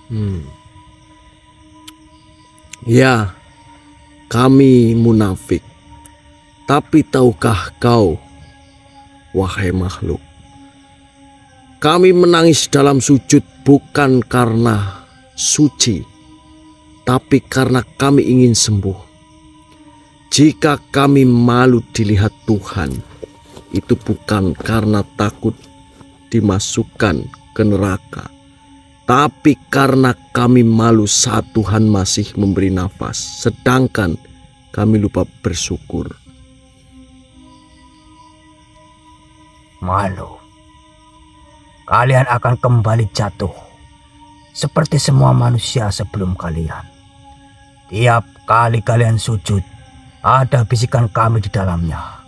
Hmm. Ya, kami munafik. Tapi tahukah kau, wahai makhluk, kami menangis dalam sujud bukan karena suci, tapi karena kami ingin sembuh. Jika kami malu dilihat Tuhan, itu bukan karena takut dimasukkan ke neraka, tapi karena kami malu saat Tuhan masih memberi nafas, sedangkan kami lupa bersyukur. Malu. Kalian akan kembali jatuh seperti semua manusia sebelum kalian. Tiap kali kalian sujud, ada bisikan kami di dalamnya.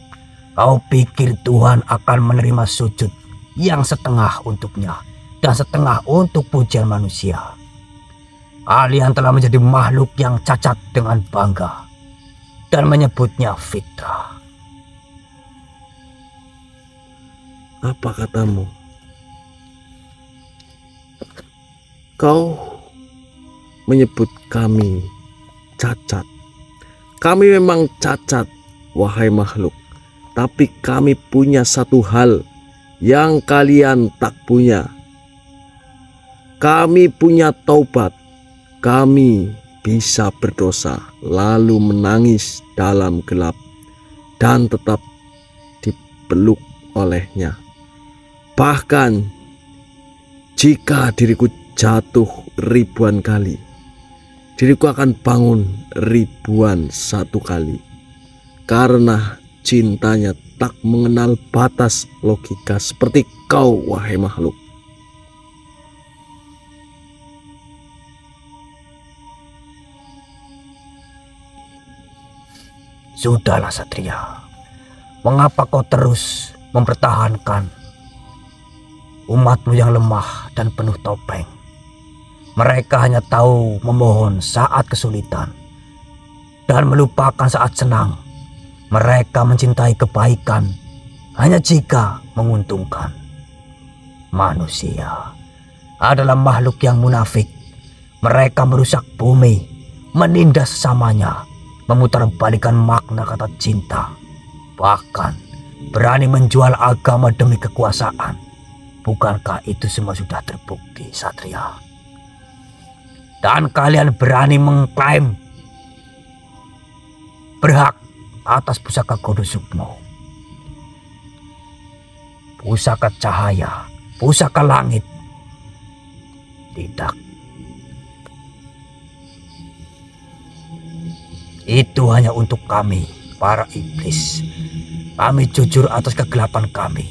Kau pikir Tuhan akan menerima sujud yang setengah untuknya dan setengah untuk pujian manusia? Kalian telah menjadi makhluk yang cacat dengan bangga dan menyebutnya fitrah. Apa katamu? Kau menyebut kami cacat. Kami memang cacat, wahai makhluk. Tapi kami punya satu hal yang kalian tak punya. Kami punya taubat. Kami bisa berdosa lalu menangis dalam gelap dan tetap dipeluk olehnya. Bahkan jika diriku jatuh ribuan kali, diriku akan bangun ribuan satu kali. Karena cintanya tak mengenal batas logika seperti kau, wahai makhluk. Sudahlah Satria, mengapa kau terus mempertahankan umatmu yang lemah dan penuh topeng? Mereka hanya tahu memohon saat kesulitan dan melupakan saat senang. Mereka mencintai kebaikan hanya jika menguntungkan. Manusia adalah makhluk yang munafik. Mereka merusak bumi, menindas sesamanya, memutarbalikan makna kata cinta, bahkan berani menjual agama demi kekuasaan. Bukankah itu semua sudah terbukti, Satria? Dan kalian berani mengklaim berhak atas pusaka Godo Sukmo, pusaka cahaya, pusaka langit. Tidak. Itu hanya untuk kami, para iblis. Kami jujur atas kegelapan kami.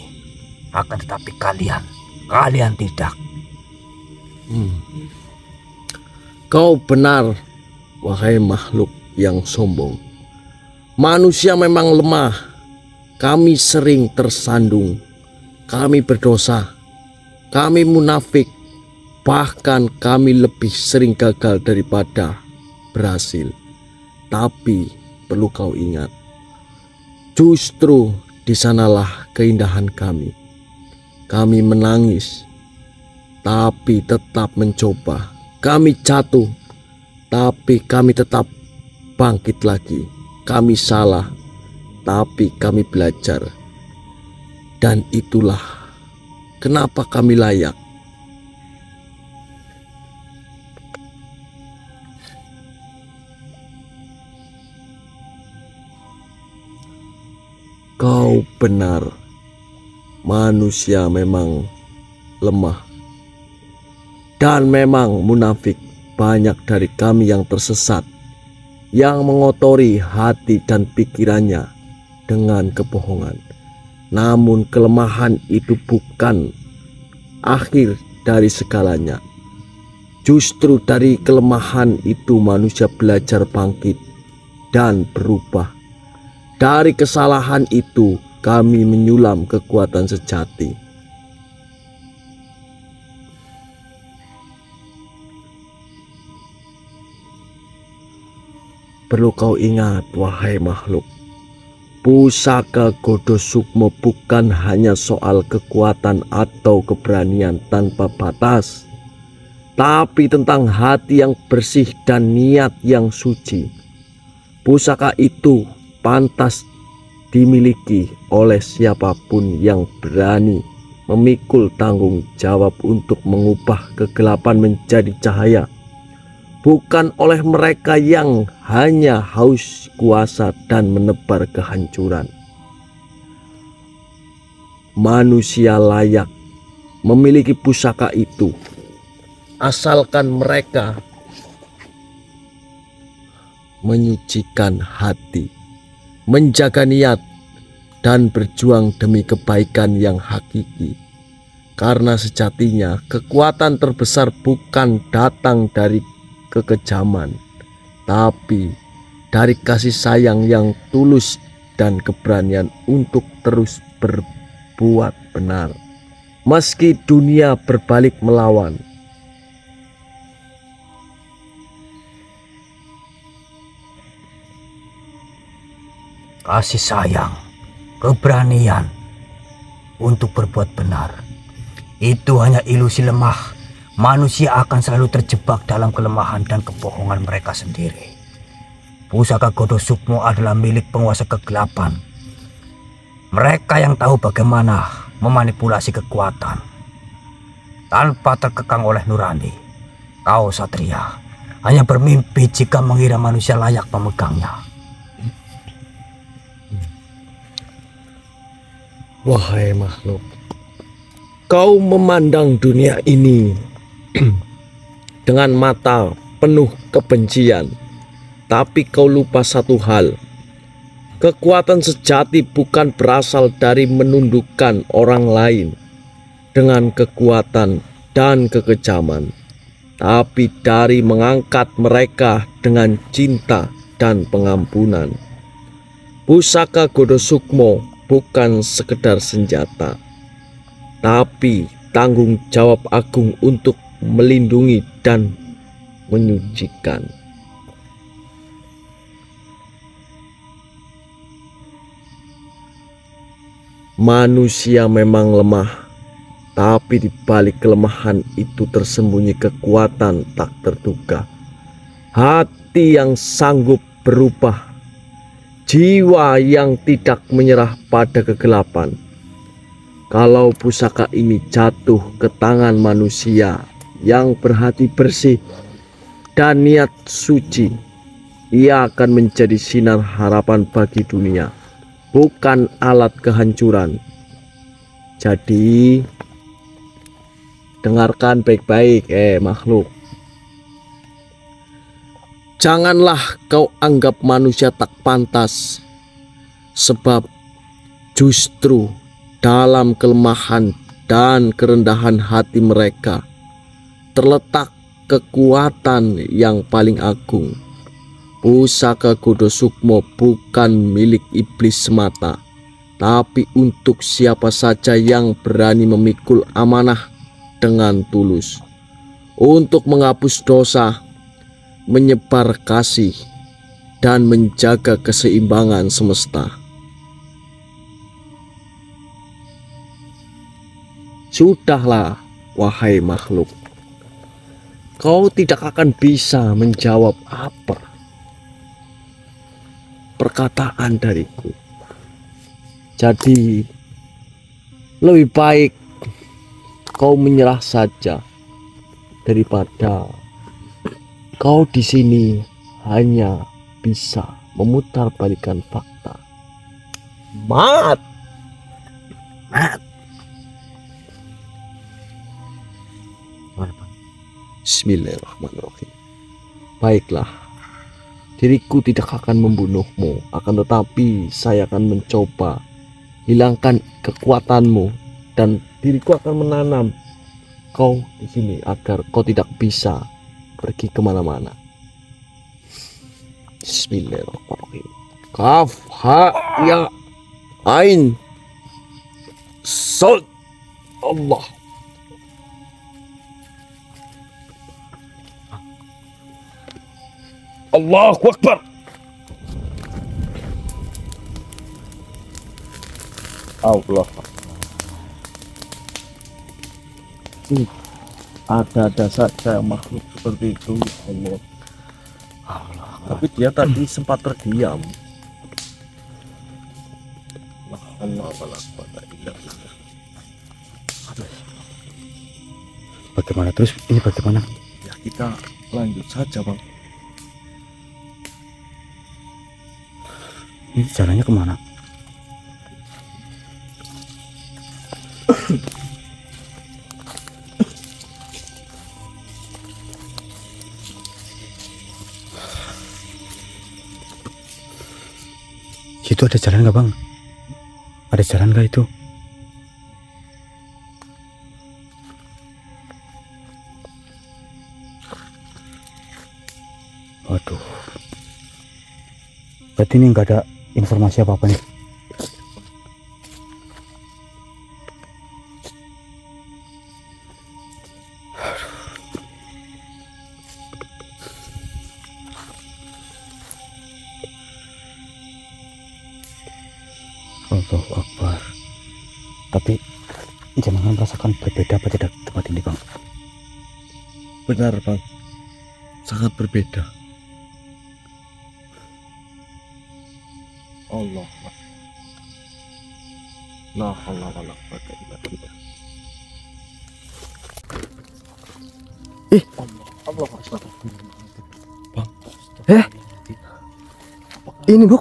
Akan tetapi kalian tidak. Kau benar, wahai makhluk yang sombong. Manusia memang lemah. Kami sering tersandung. Kami berdosa. Kami munafik. Bahkan kami lebih sering gagal daripada berhasil. Tapi perlu kau ingat, justru di sanalah keindahan kami. Kami menangis, tapi tetap mencoba. Kami jatuh, tapi kami tetap bangkit lagi. Kami salah, tapi kami belajar. Dan itulah kenapa kami layak. Kau benar. Manusia memang lemah dan memang munafik. Banyak dari kami yang tersesat, yang mengotori hati dan pikirannya dengan kebohongan. Namun kelemahan itu bukan akhir dari segalanya. Justru dari kelemahan itu manusia belajar bangkit dan berubah. Dari kesalahan itu kami menyulam kekuatan sejati. Perlu kau ingat, wahai makhluk, pusaka Godo Sukmo bukan hanya soal kekuatan atau keberanian tanpa batas, tapi tentang hati yang bersih dan niat yang suci. Pusaka itu pantas dimiliki oleh siapapun yang berani memikul tanggung jawab untuk mengubah kegelapan menjadi cahaya, bukan oleh mereka yang hanya haus kuasa dan menebar kehancuran. Manusia layak memiliki pusaka itu, asalkan mereka menyucikan hati, menjaga niat, dan berjuang demi kebaikan yang hakiki. Karena sejatinya kekuatan terbesar bukan datang dari kekejaman, tapi dari kasih sayang yang tulus dan keberanian untuk terus berbuat benar. Meski dunia berbalik melawan, kasih sayang, keberanian untuk berbuat benar, itu hanya ilusi lemah. Manusia akan selalu terjebak dalam kelemahan dan kebohongan mereka sendiri. Pusaka Godo Sukmo adalah milik penguasa kegelapan. Mereka yang tahu bagaimana memanipulasi kekuatan tanpa terkekang oleh nurani. Kau satria hanya bermimpi jika mengira manusia layak memegangnya. wahai makhluk, kau memandang dunia ini dengan mata penuh kebencian, tapi kau lupa satu hal. Kekuatan sejati bukan berasal dari menundukkan orang lain dengan kekuatan dan kekejaman, tapi dari mengangkat mereka dengan cinta dan pengampunan. Pusaka Godo Sukmo bukan sekedar senjata, tapi tanggung jawab agung untuk melindungi dan menyucikan. Manusia memang lemah, tapi di balik kelemahan itu tersembunyi kekuatan tak terduga. Hati yang sanggup berubah, jiwa yang tidak menyerah pada kegelapan. Kalau pusaka ini jatuh ke tangan manusia yang berhati bersih dan niat suci, ia akan menjadi sinar harapan bagi dunia, bukan alat kehancuran. Jadi dengarkan baik-baik makhluk. Janganlah kau anggap manusia tak pantas, sebab justru dalam kelemahan dan kerendahan hati mereka terletak kekuatan yang paling agung. Pusaka Godo Sukmo bukan milik iblis semata, tapi untuk siapa saja yang berani memikul amanah dengan tulus untuk menghapus dosa, menyebar kasih, dan menjaga keseimbangan semesta. Sudahlah, wahai makhluk, kau tidak akan bisa menjawab apa perkataan dariku. Jadi lebih baik kau menyerah saja daripada kau di sini hanya bisa memutarbalikkan fakta. Mat. Bismillahirrahmanirrahim. Baiklah, diriku tidak akan membunuhmu, akan tetapi saya akan mencoba hilangkan kekuatanmu, dan diriku akan menanam kau di sini agar kau tidak bisa pergi kemana-mana. Bismillahirrahmanirrahim. Kaf ha ya ain sad. Allah. Allahu Akbar. Allah. Ada saja makhluk seperti itu, ya Allah. Allah. Tapi dia tadi sempat terdiam. Allah. Bagaimana terus? Ini bagaimana? Ya kita lanjut saja, Bang. Ini jalannya kemana? Situ ada jalan nggak, Bang? Ada jalan nggak itu? Waduh. Berarti ini nggak ada informasi apa-apa nih. Allahu Akbar. Tapi jangan merasakan berbeda apa tidak tempat ini, Bang? Benar, Bang. Sangat berbeda. Allah. La haula wala quwwata illa billah. Allah Akbar. Bang. Ini, Bu.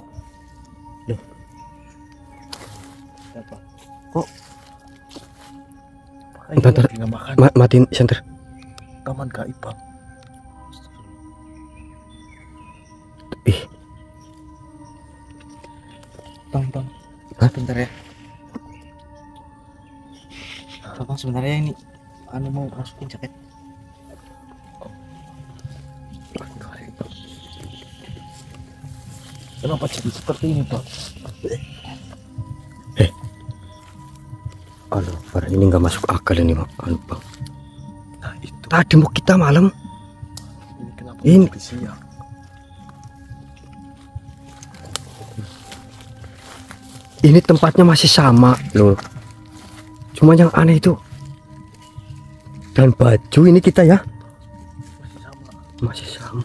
Apa? Kok Bentar, dinamakan matiin senter. taman gaib, Bang. Ih, Bang, hah? sebentar ya. Bang, sebenarnya ini mau masukin jaket. Kenapa jadi seperti ini, Bang? aduh, Bar, ini nggak masuk akal ini, Bang. Bang. Nah, itu. Tadi mau kita malam. Ini kenapa Ini. lebih siang? Ini tempatnya masih sama loh. Cuma yang aneh itu. Dan baju ini kita ya. Masih sama. Masih sama.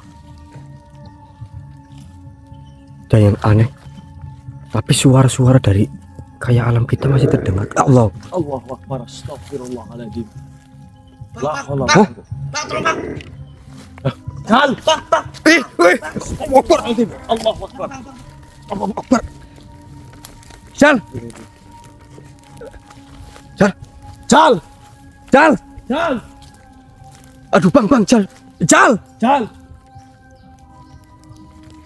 Dan yang aneh. Tapi suara-suara dari kayak alam kita masih terdengar. Allah. Allahu Akbar. Astagfirullahaladzim. La haula Oh. Bang, tolong Bang. Jal, Bang. Allahu Akbar. Allahu Akbar. Allahu Akbar. Jal. Jal. Jal. Jal. Jal. Aduh, Bang, Jal. Jal. Jal.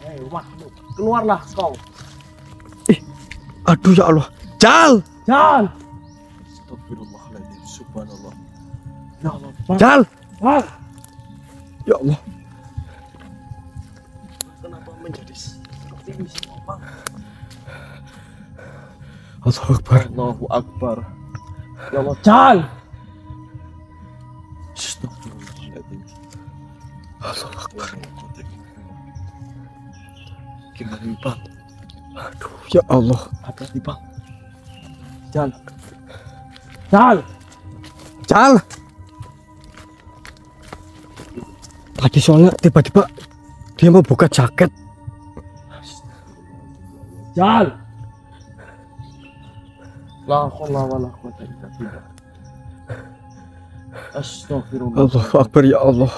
Hei, makhluk, keluarlah kau. Aduh ya Allah. Jal. Jal. Astagfirullahaladzim. Subhanallah. Ya Allah, Bang. Jal. Bang. Ya Allah. Kenapa menjadi seperti ini semua, Bang? Allahu Akbar. Allahu Akbar. Ya Allah, Jal. Astagfirullahaladzim. Allahu Akbar. Gimana nih, Bang? Aduh ya Allah. Hati-hati, Bang. Jal. Jal. Jal. Tadi soalnya tiba-tiba dia mau buka jaket. Jal. La haula wala quwwata illa billah. Astagfirullah. Allahu Akbar ya Allah.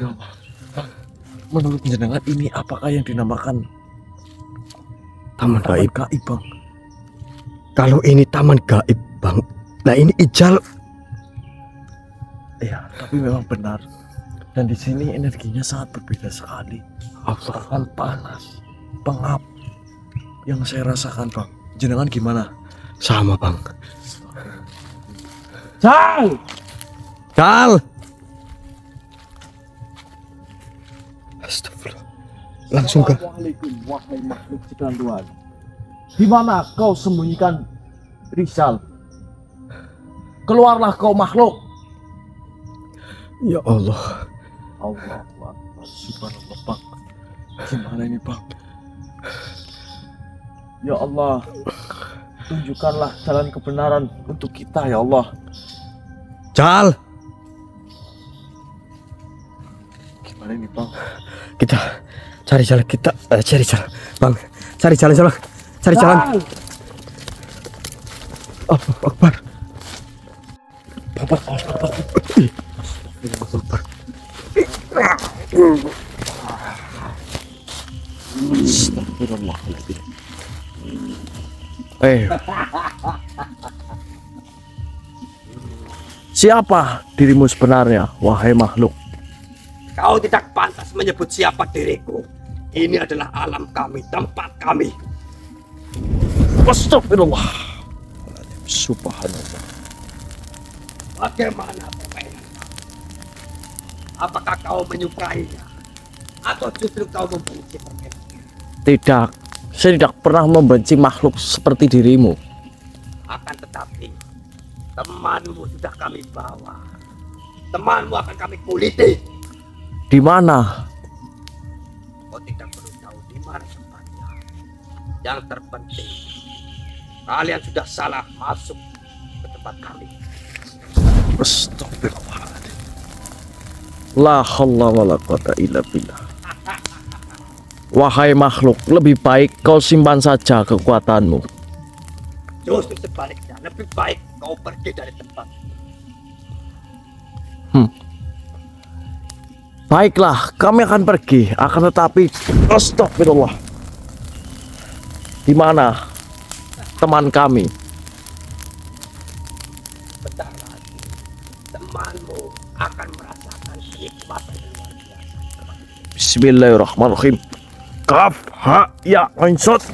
Ya Allah. Bang, menurut jenengan ini apakah yang dinamakan Taman gaib. gaib, Bang? Kalau ini taman gaib, Bang. Nah ini ijal. Iya, tapi memang benar. Dan di sini energinya sangat berbeda sekali. Allah. Bahkan panas, pengap yang saya rasakan, Bang. Jenengan gimana? Sama, Bang. Jal. Jal. Astagfirullah. Langsung ke. Assalamualaikum, wahai makhluk ciptaan Tuhan. Di mana kau sembunyikan Rizal? Keluarlah kau makhluk. Ya Allah. Allah Akbar. Subhanallah, Bang. Gimana ini, Bang? Ya Allah, tunjukkanlah jalan kebenaran untuk kita, ya Allah. Jal. Gimana ini bang? Kita cari jalan, bang. Cari jalan. Allahu Akbar. Bapak, Akbar. Astagfirullahaladzim. Siapa dirimu sebenarnya, wahai makhluk? Kau tidak pantas menyebut siapa diriku. Ini adalah alam kami, tempat kami. Astagfirullah. Subhanallah. Bagaimana permainan kau? Apakah kau menyukainya? Atau justru kau membenci permainan? Tidak, saya tidak pernah membenci makhluk seperti dirimu. Akan tetapi, temanmu sudah kami bawa. Temanmu akan kami kuliti. Di mana? Kau tidak perlu tahu di mana tempatnya. Yang terpenting, kalian sudah salah masuk ke tempat kami. Astagfirullahaladzim. La haula wala quwata illa billah. Wahai makhluk, lebih baik kau simpan saja kekuatanmu. Justru sebaliknya, lebih baik kau pergi dari tempat. Baiklah, kami akan pergi. Akan tetapi, astagfirullah. Di mana teman kami? Bentar lagi, temanmu akan merasakan kenikmatan yang luar biasa. Bismillahirrahmanirrahim. Kaf, ha, ya, ain, sod.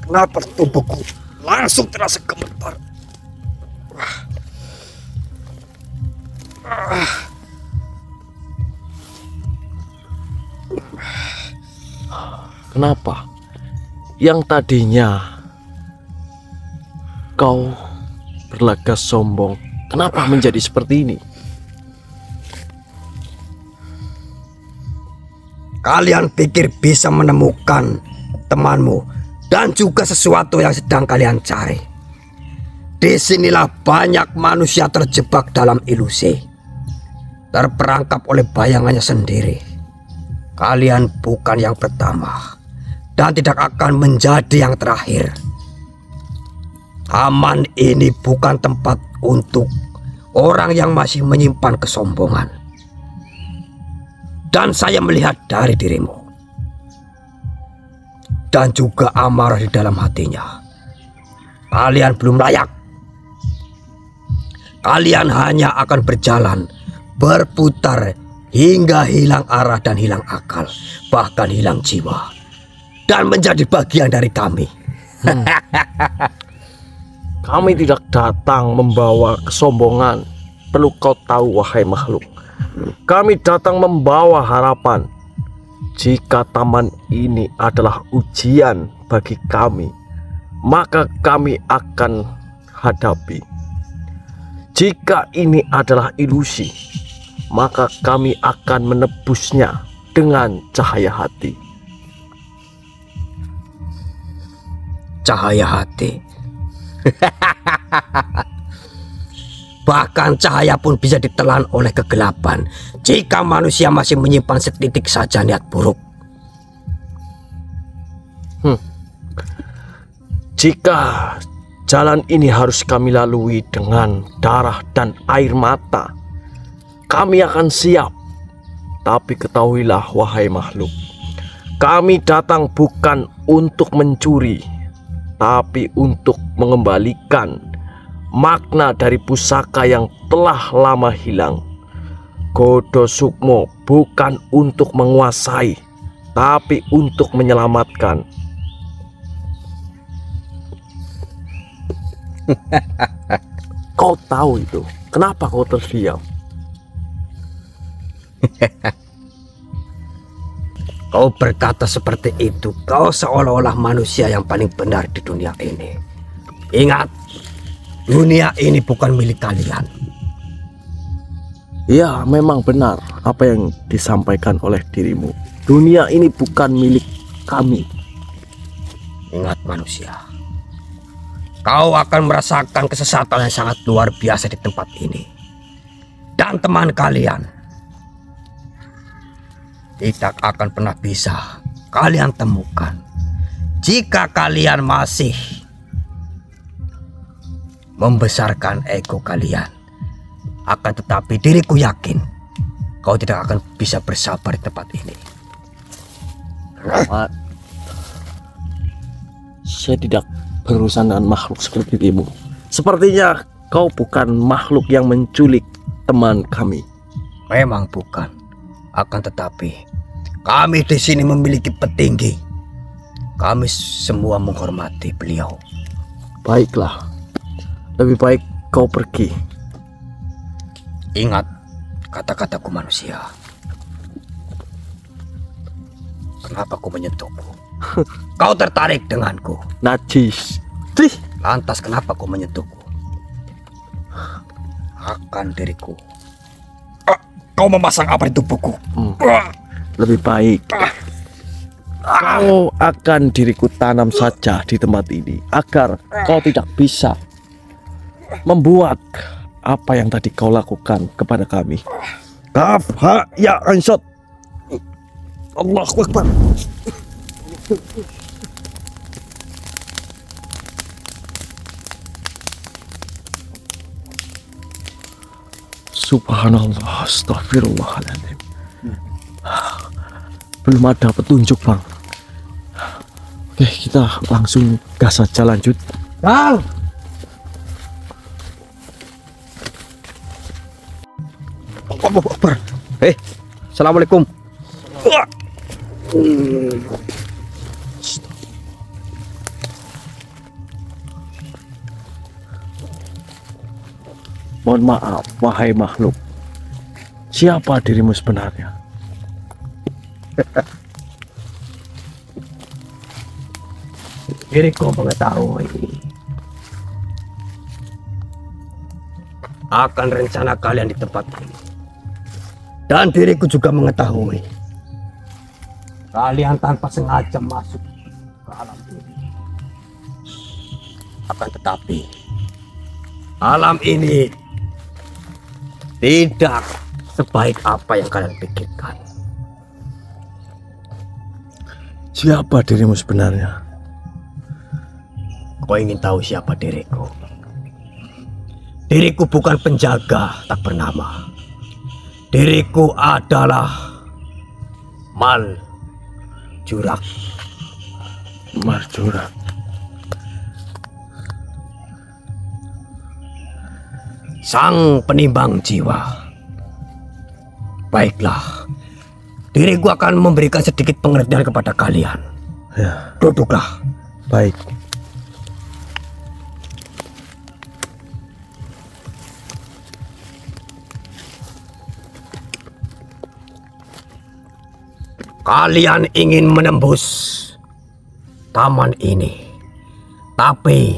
Kenapa tubuhku langsung terasa gemetar? Kenapa? Yang tadinya kau berlagak sombong, kenapa menjadi seperti ini? Kalian pikir bisa menemukan temanmu dan juga sesuatu yang sedang kalian cari. Disinilah banyak manusia terjebak dalam ilusi, terperangkap oleh bayangannya sendiri. Kalian bukan yang pertama dan tidak akan menjadi yang terakhir. Taman ini bukan tempat untuk orang yang masih menyimpan kesombongan. Dan saya melihat dari dirimu dan juga amarah di dalam hatinya. Kalian belum layak. Kalian hanya akan berjalan, berputar hingga hilang arah dan hilang akal, bahkan hilang jiwa, dan menjadi bagian dari kami. Kami tidak datang membawa kesombongan. Perlu kau tahu, wahai makhluk, kami datang membawa harapan. Jika taman ini adalah ujian bagi kami, maka kami akan hadapi. Jika ini adalah ilusi, maka kami akan menebusnya dengan cahaya hati. Cahaya hati. Bahkan cahaya pun bisa ditelan oleh kegelapan jika manusia masih menyimpan setitik saja niat buruk. Jika jalan ini harus kami lalui dengan darah dan air mata, kami akan siap. Tapi ketahuilah, wahai makhluk, kami datang bukan untuk mencuri, tapi untuk mengembalikan makna dari pusaka yang telah lama hilang. Godo Sukmo bukan untuk menguasai, tapi untuk menyelamatkan. Kau tahu itu? Kenapa kau terdiam? Kau berkata seperti itu, kau seolah-olah manusia yang paling benar di dunia ini. Ingat, dunia ini bukan milik kalian. Ya, memang benar apa yang disampaikan oleh dirimu. Dunia ini bukan milik kami. Ingat manusia, kau akan merasakan kesesatan yang sangat luar biasa di tempat ini. Dan teman kalian tidak akan pernah bisa kalian temukan jika kalian masih membesarkan ego kalian. Akan tetapi diriku yakin kau tidak akan bisa bersabar di tempat ini. Rahmat, saya tidak berurusan dengan makhluk seperti dirimu. Sepertinya kau bukan makhluk yang menculik teman kami. Memang bukan. Akan tetapi kami di sini memiliki petinggi. Kami semua menghormati beliau. Baiklah, lebih baik kau pergi. Ingat kata-kataku manusia. Kenapa kau menyentuhku? Kau tertarik denganku. Najis. Tih. Lantas kenapa kau menyentuhku? Akan diriku. Kau memasang apa di tubuhku? Lebih baik kau akan diriku tanam saja di tempat ini agar kau tidak bisa membuat apa yang tadi kau lakukan kepada kami. Kaf ha ya ansot. Allahu Akbar. Subhanallah, astagfirullahaladzim. Belum ada petunjuk, Bang. Oke, kita langsung gas saja, lanjut. Kang! Allahu Akbar. Assalamualaikum. Mohon maaf, wahai makhluk. Siapa dirimu sebenarnya? Diriku mengetahui akan rencana kalian di tempat ini. Dan diriku juga mengetahui kalian tanpa sengaja masuk ke alam ini. Akan tetapi alam ini tidak sebaik apa yang kalian pikirkan. Siapa dirimu sebenarnya? Kau ingin tahu siapa diriku? Diriku bukan penjaga tak bernama. Diriku adalah Mal Jurak. Mal Jurak. Sang penimbang jiwa. Baiklah, diriku akan memberikan sedikit pengertian kepada kalian. Ya. Duduklah. Baik. Kalian ingin menembus taman ini, tapi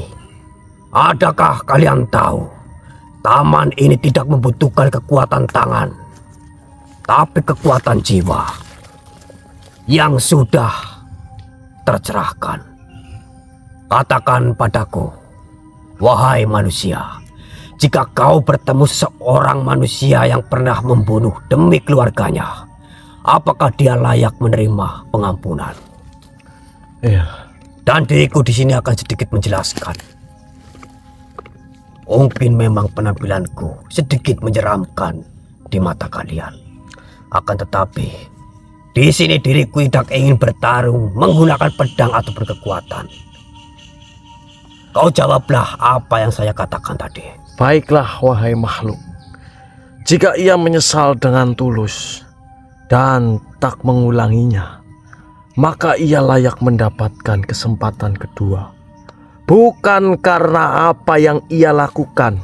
adakah kalian tahu taman ini tidak membutuhkan kekuatan tangan, tapi kekuatan jiwa yang sudah tercerahkan. Katakan padaku, wahai manusia, jika kau bertemu seseorang manusia yang pernah membunuh demi keluarganya, apakah dia layak menerima pengampunan? Iya. Dan diriku di sini akan sedikit menjelaskan. Mungkin memang penampilanku sedikit menyeramkan di mata kalian. Akan tetapi, di sini diriku tidak ingin bertarung menggunakan pedang atau berkekuatan. Kau jawablah apa yang saya katakan tadi. Baiklah, wahai makhluk. Jika ia menyesal dengan tulus dan tak mengulanginya, maka ia layak mendapatkan kesempatan kedua. Bukan karena apa yang ia lakukan,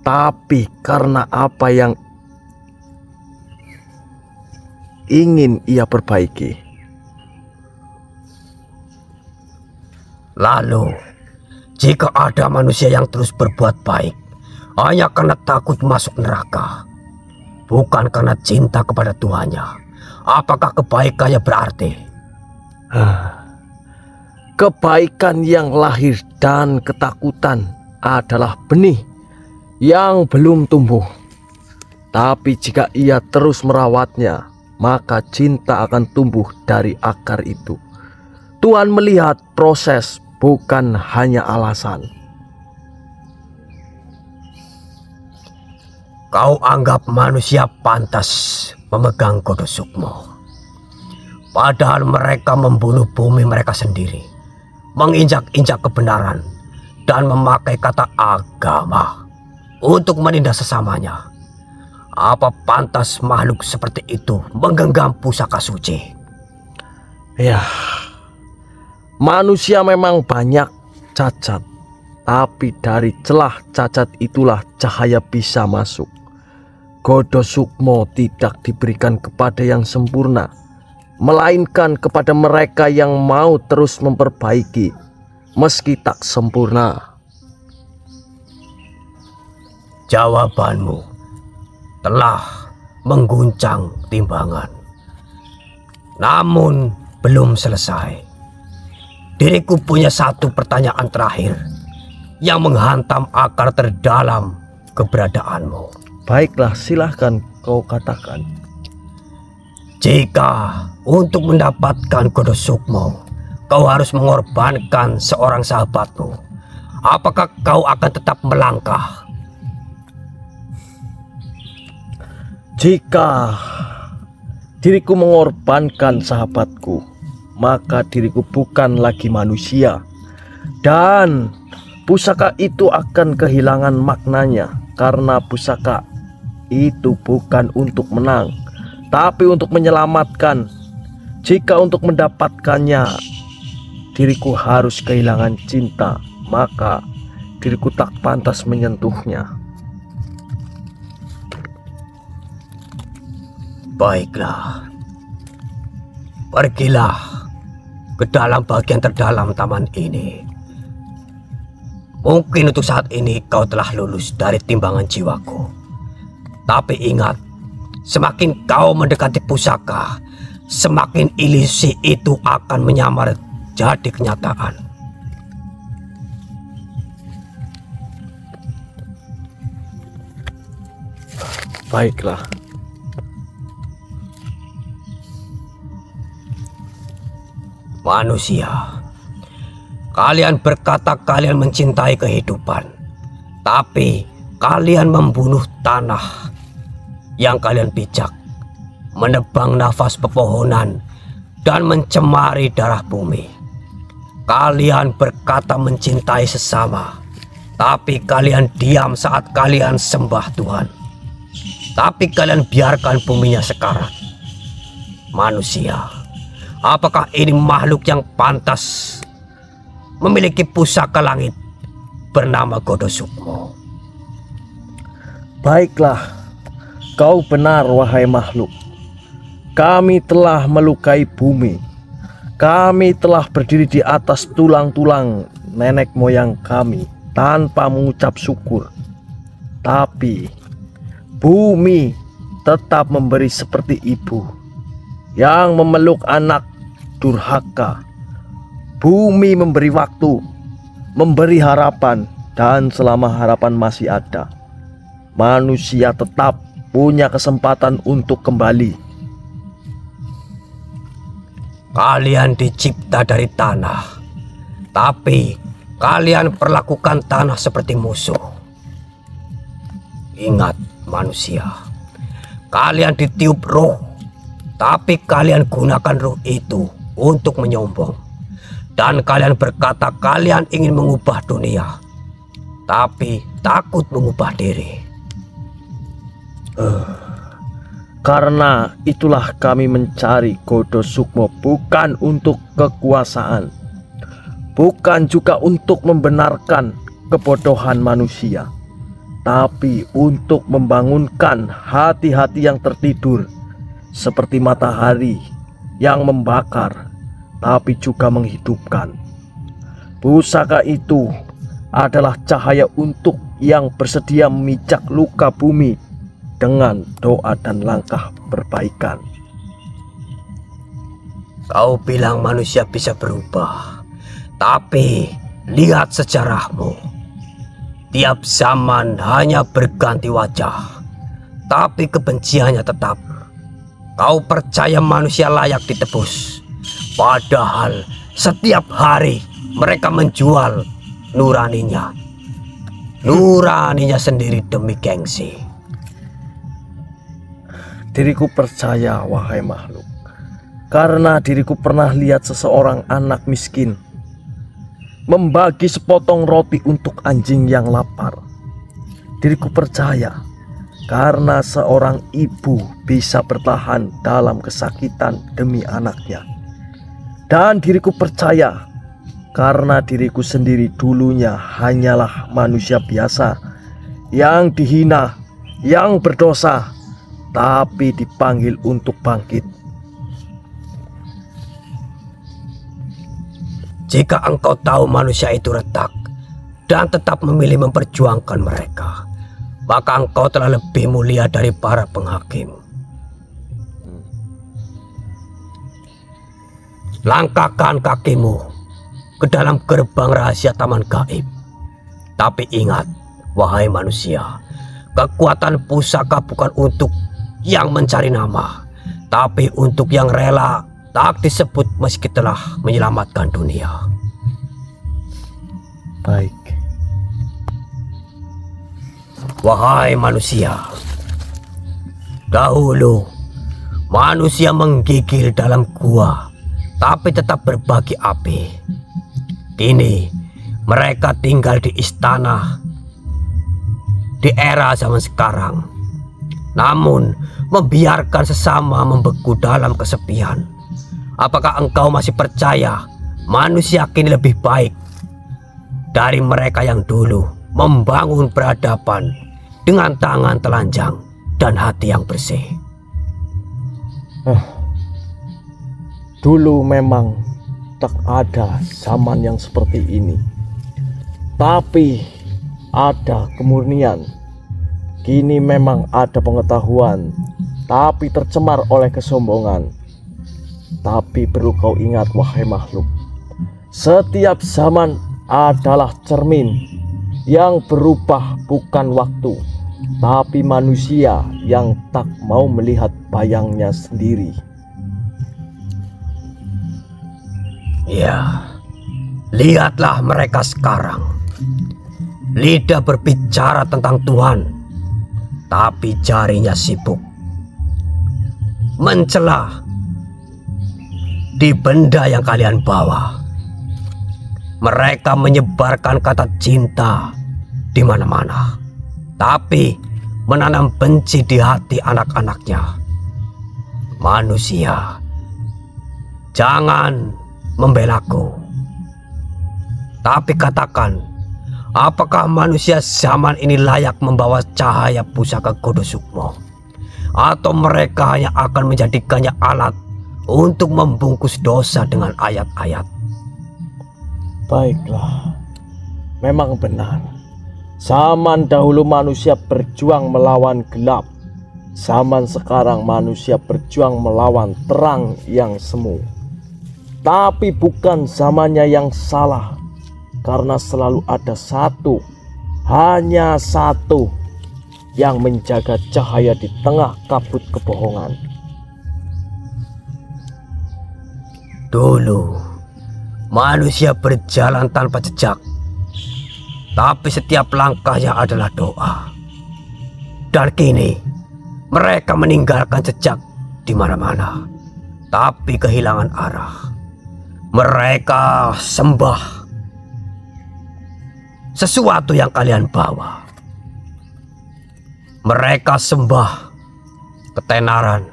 tapi karena apa yang ingin ia perbaiki. Lalu, jika ada manusia yang terus berbuat baik hanya karena takut masuk neraka, bukan karena cinta kepada Tuhannya. Apakah kebaikannya berarti? Kebaikan yang lahir dan ketakutan adalah benih yang belum tumbuh. Tapi jika ia terus merawatnya, maka cinta akan tumbuh dari akar itu. Tuhan melihat proses, bukan hanya alasan. Kau anggap manusia pantas memegang Godo Sukmo, padahal mereka membunuh bumi mereka sendiri, menginjak-injak kebenaran, dan memakai kata agama untuk menindas sesamanya. Apa pantas makhluk seperti itu menggenggam pusaka suci? Ya, manusia memang banyak cacat, tapi dari celah cacat itulah cahaya bisa masuk. Godo Sukmo tidak diberikan kepada yang sempurna, melainkan kepada mereka yang mau terus memperbaiki meski tak sempurna. Jawabanmu telah mengguncang timbangan, namun belum selesai. Diriku punya satu pertanyaan terakhir yang menghantam akar terdalam keberadaanmu. Baiklah, silahkan kau katakan. Jika untuk mendapatkan Godo Sukmo kau harus mengorbankan seorang sahabatmu, apakah kau akan tetap melangkah? Jika diriku mengorbankan sahabatku, maka diriku bukan lagi manusia, dan pusaka itu akan kehilangan maknanya, karena pusaka itu bukan untuk menang, tapi untuk menyelamatkan. Jika untuk mendapatkannya diriku harus kehilangan cinta, maka diriku tak pantas menyentuhnya. Baiklah, pergilah ke dalam bagian terdalam taman ini. Mungkin untuk saat ini kau telah lulus dari timbangan jiwaku. Tapi ingat, semakin kau mendekati pusaka, semakin ilusi itu akan menyamar jadi kenyataan. Baiklah. Manusia, kalian berkata kalian mencintai kehidupan, tapi kalian membunuh tanah yang kalian pijak, menebang nafas pepohonan, dan mencemari darah bumi. Kalian berkata mencintai sesama, tapi kalian diam saat kalian sembah Tuhan. Tapi kalian biarkan buminya sekarat. Manusia, apakah ini makhluk yang pantas memiliki pusaka langit bernama Godo Sukmo? Baiklah, kau benar wahai makhluk. Kami telah melukai bumi. Kami telah berdiri di atas tulang-tulang nenek moyang kami tanpa mengucap syukur. Tapi bumi tetap memberi seperti ibu yang memeluk anak durhaka. Bumi memberi waktu, memberi harapan, dan selama harapan masih ada, manusia tetap punya kesempatan untuk kembali. Kalian dicipta dari tanah, tapi kalian perlakukan tanah seperti musuh. Ingat manusia, kalian ditiup roh, tapi kalian gunakan roh itu untuk menyombong. Dan kalian berkata kalian ingin mengubah dunia, tapi takut mengubah diri. Karena itulah kami mencari Godo Sukmo, bukan untuk kekuasaan, bukan juga untuk membenarkan kebodohan manusia, tapi untuk membangunkan hati-hati yang tertidur, seperti matahari yang membakar tapi juga menghidupkan. Pusaka itu adalah cahaya untuk yang bersedia memijak luka bumi dengan doa dan langkah perbaikan. Kau bilang manusia bisa berubah, tapi lihat sejarahmu. Tiap zaman hanya berganti wajah, tapi kebenciannya tetap. Kau percaya manusia layak ditebus, padahal setiap hari mereka menjual nuraninya sendiri demi gengsi. Diriku percaya, wahai makhluk, karena diriku pernah lihat seseorang anak miskin membagi sepotong roti untuk anjing yang lapar. Diriku percaya karena seorang ibu bisa bertahan dalam kesakitan demi anaknya. Dan diriku percaya karena diriku sendiri dulunya hanyalah manusia biasa yang dihina, yang berdosa, tapi dipanggil untuk bangkit. Jika engkau tahu manusia itu retak dan tetap memilih memperjuangkan mereka, maka engkau telah lebih mulia dari para penghakim. Langkahkan kakimu ke dalam gerbang rahasia taman gaib. Tapi ingat, wahai manusia, kekuatan pusaka bukan untuk yang mencari nama, tapi untuk yang rela tak disebut meski telah menyelamatkan dunia. Baik. Wahai manusia, dahulu manusia menggigil dalam gua, tapi tetap berbagi api. Kini mereka tinggal di istana di era zaman sekarang, namun membiarkan sesama membeku dalam kesepian. Apakah engkau masih percaya manusia kini lebih baik dari mereka yang dulu membangun peradaban dengan tangan telanjang dan hati yang bersih? Dulu memang tak ada zaman yang seperti ini, tapi ada kemurnian. Kini memang ada pengetahuan, tapi tercemar oleh kesombongan. Tapi perlu kau ingat, wahai makhluk, setiap zaman adalah cermin. Yang berubah bukan waktu, tapi manusia yang tak mau melihat bayangnya sendiri. Ya, lihatlah mereka sekarang. Lidah berbicara tentang Tuhan, tapi jarinya sibuk mencela di benda yang kalian bawa. Mereka menyebarkan kata cinta di mana-mana, tapi menanam benci di hati anak-anaknya. Manusia, jangan membelaku, tapi katakan, apakah manusia zaman ini layak membawa cahaya pusaka Godo Sukmo, atau mereka hanya akan menjadikannya alat untuk membungkus dosa dengan ayat-ayat? Baiklah, memang benar. Zaman dahulu manusia berjuang melawan gelap. Zaman sekarang manusia berjuang melawan terang yang semu. Tapi bukan zamannya yang salah, karena selalu ada satu, hanya satu, yang menjaga cahaya di tengah kabut kebohongan. Dulu manusia berjalan tanpa jejak, tapi setiap langkahnya adalah doa. Dan kini mereka meninggalkan jejak di mana-mana, tapi kehilangan arah. Mereka sembah sesuatu yang kalian bawa. Mereka sembah ketenaran.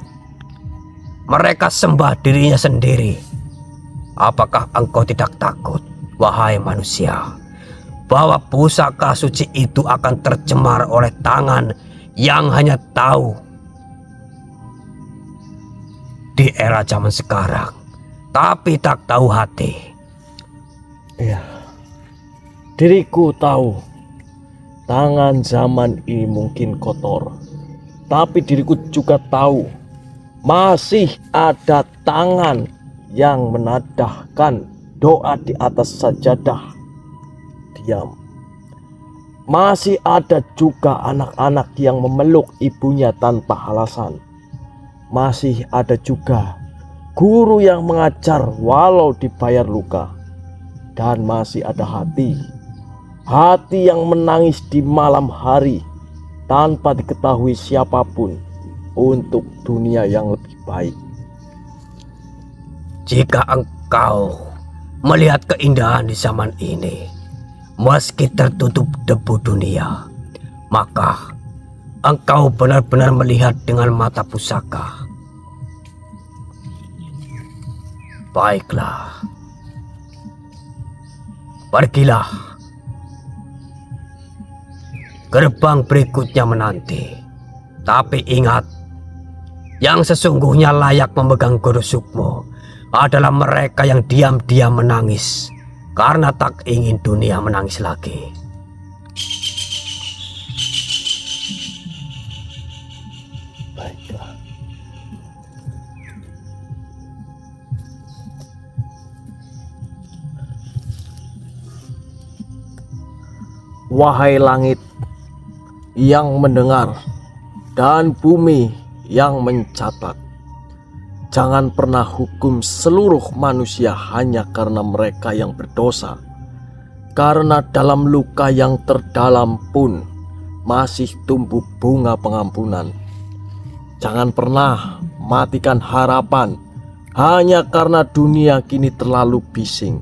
Mereka sembah dirinya sendiri. Apakah engkau tidak takut, wahai manusia, bahwa pusaka suci itu akan tercemar oleh tangan yang hanya tahu di era zaman sekarang, tapi tak tahu hati? Ya, diriku tahu tangan zaman ini mungkin kotor, tapi diriku juga tahu masih ada tangan yang menadahkan doa di atas sajadah diam. Masih ada juga anak-anak yang memeluk ibunya tanpa alasan. Masih ada juga guru yang mengajar walau dibayar luka. Dan masih ada hati yang menangis di malam hari tanpa diketahui siapapun untuk dunia yang lebih baik. Jika engkau melihat keindahan di zaman ini, meski tertutup debu dunia, maka engkau benar-benar melihat dengan mata pusaka. Baiklah, pergilah. Gerbang berikutnya menanti. Tapi ingat, yang sesungguhnya layak memegang Godo Sukmo adalah mereka yang diam-diam menangis karena tak ingin dunia menangis lagi. Baiklah. Wahai langit yang mendengar dan bumi yang mencatat, jangan pernah hukum seluruh manusia hanya karena mereka yang berdosa, karena dalam luka yang terdalam pun masih tumbuh bunga pengampunan. Jangan pernah matikan harapan hanya karena dunia kini terlalu bising,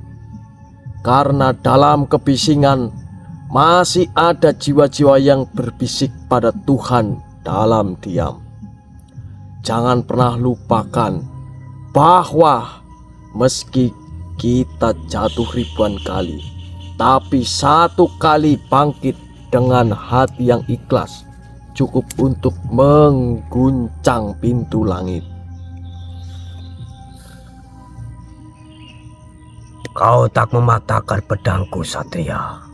karena dalam kebisingan masih ada jiwa-jiwa yang berbisik pada Tuhan dalam diam. Jangan pernah lupakan bahwa meski kita jatuh ribuan kali, tapi satu kali bangkit dengan hati yang ikhlas cukup untuk mengguncang pintu langit. Kau tak mematahkan pedangku, Satria.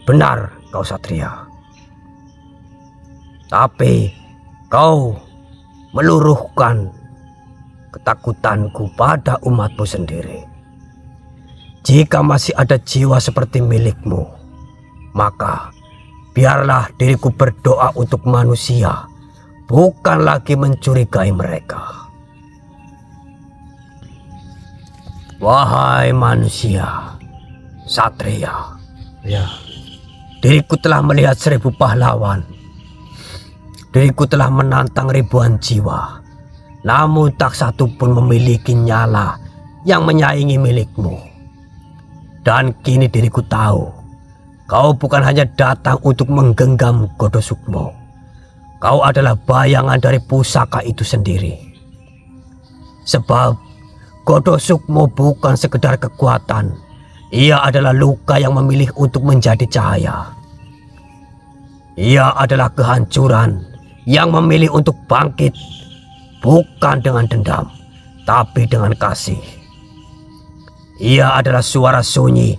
Benar kau, Satria. Tapi kau meluruhkan ketakutanku pada umatmu sendiri. Jika masih ada jiwa seperti milikmu, maka biarlah diriku berdoa untuk manusia, bukan lagi mencurigai mereka. Wahai manusia, Satria, Ya, diriku telah melihat 1000 pahlawan. Diriku telah menantang ribuan jiwa, namun tak satu pun memiliki nyala yang menyaingi milikmu. Dan kini diriku tahu, kau bukan hanya datang untuk menggenggam Godo Sukmo. Kau adalah bayangan dari pusaka itu sendiri. Sebab Godo Sukmo bukan sekedar kekuatan, ia adalah luka yang memilih untuk menjadi cahaya. Ia adalah kehancuran yang memilih untuk bangkit, bukan dengan dendam, tapi dengan kasih. Ia adalah suara sunyi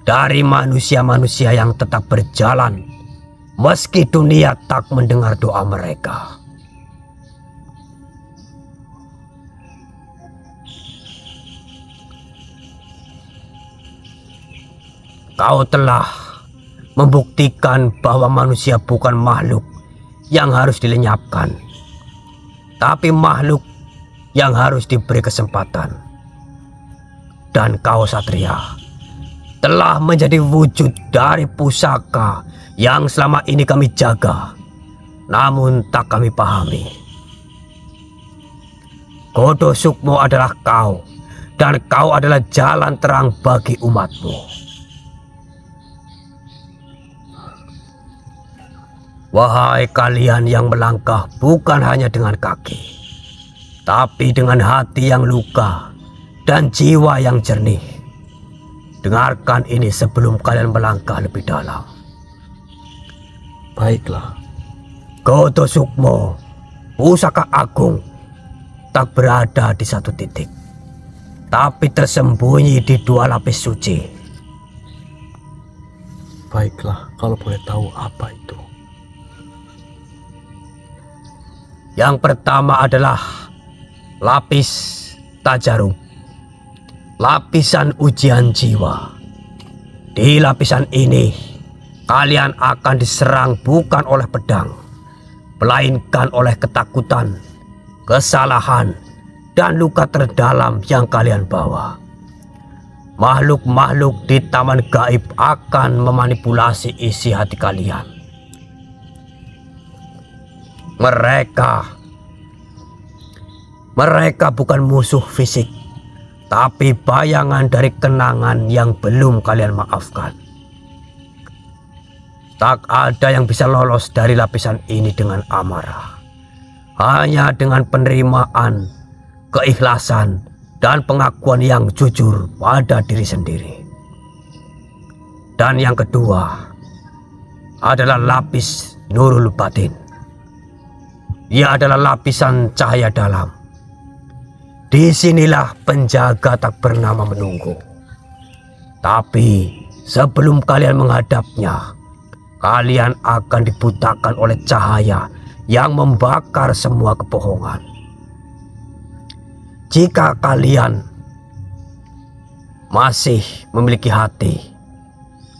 dari manusia-manusia yang tetap berjalan, meski dunia tak mendengar doa mereka. Kau telah membuktikan bahwa manusia bukan makhluk yang harus dilenyapkan, tapi makhluk yang harus diberi kesempatan. Dan kau, Satria, telah menjadi wujud dari pusaka yang selama ini kami jaga, namun tak kami pahami. Godo Sukmo adalah kau, dan kau adalah jalan terang bagi umatmu. Wahai kalian yang melangkah bukan hanya dengan kaki, tapi dengan hati yang luka dan jiwa yang jernih. Dengarkan ini sebelum kalian melangkah lebih dalam. baiklah. Godo Sukmo, pusaka agung, tak berada di satu titik, tapi tersembunyi di 2 lapis suci. Baiklah, kalau boleh tahu apa itu? Yang pertama adalah lapis tajarum, lapisan ujian jiwa. Di lapisan ini kalian akan diserang bukan oleh pedang, melainkan oleh ketakutan, kesalahan, dan luka terdalam yang kalian bawa. Makhluk-makhluk di taman gaib akan memanipulasi isi hati kalian. Mereka bukan musuh fisik, tapi bayangan dari kenangan yang belum kalian maafkan. Tak ada yang bisa lolos dari lapisan ini dengan amarah. Hanya dengan penerimaan, keikhlasan, dan pengakuan yang jujur pada diri sendiri. Dan yang kedua adalah lapis nurul batin. Ia adalah lapisan cahaya dalam. Disinilah penjaga tak bernama menunggu. Tapi sebelum kalian menghadapnya, kalian akan dibutakan oleh cahaya yang membakar semua kebohongan. Jika kalian masih memiliki hati,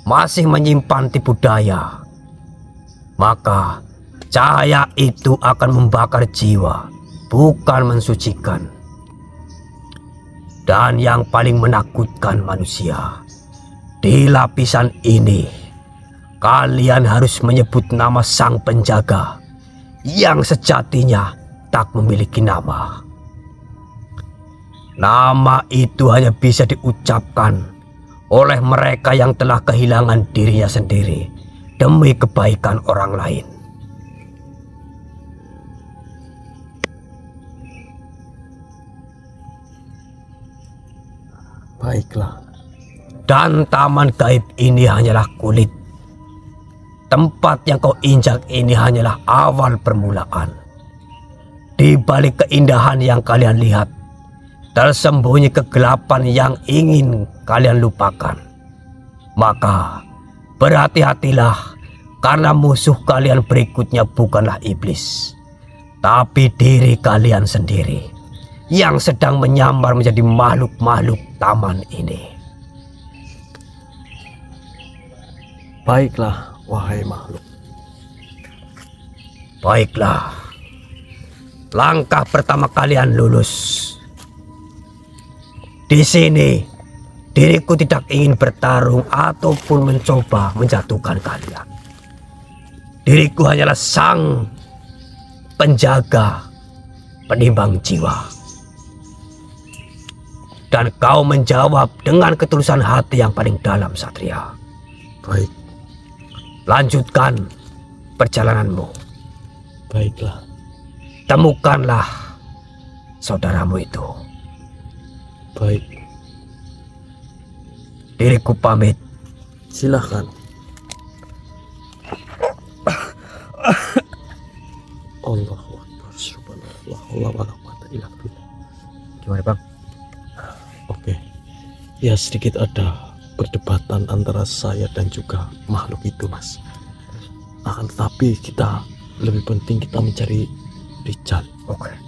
masih menyimpan tipu daya, maka cahaya itu akan membakar jiwa, bukan mensucikan. Dan yang paling menakutkan manusia, di lapisan ini, kalian harus menyebut nama sang penjaga yang sejatinya tak memiliki nama. Nama itu hanya bisa diucapkan oleh mereka yang telah kehilangan dirinya sendiri demi kebaikan orang lain. Baiklah. Dan taman gaib ini hanyalah kulit. Tempat yang kau injak ini hanyalah awal permulaan. Di balik keindahan yang kalian lihat, tersembunyi kegelapan yang ingin kalian lupakan. Maka berhati-hatilah, karena musuh kalian berikutnya bukanlah iblis, tapi diri kalian sendiri yang sedang menyamar menjadi makhluk-makhluk taman ini. Baiklah, wahai makhluk. Baiklah, langkah pertama kalian lulus. Di sini, diriku tidak ingin bertarung ataupun mencoba menjatuhkan kalian. Diriku hanyalah sang penjaga, penimbang jiwa. Dan kau menjawab dengan ketulusan hati yang paling dalam, Satria. Baik. Lanjutkan perjalananmu. Baiklah. Temukanlah saudaramu itu. Baik. Diriku pamit. Silahkan. Allahu Akbar. Subhanallah. Wala quwwata illa billah. Gimana, Bang? Oke. Ya, sedikit ada perdebatan antara saya dan juga makhluk itu, Mas. Akan tetapi lebih penting kita mencari Rijal. Oke.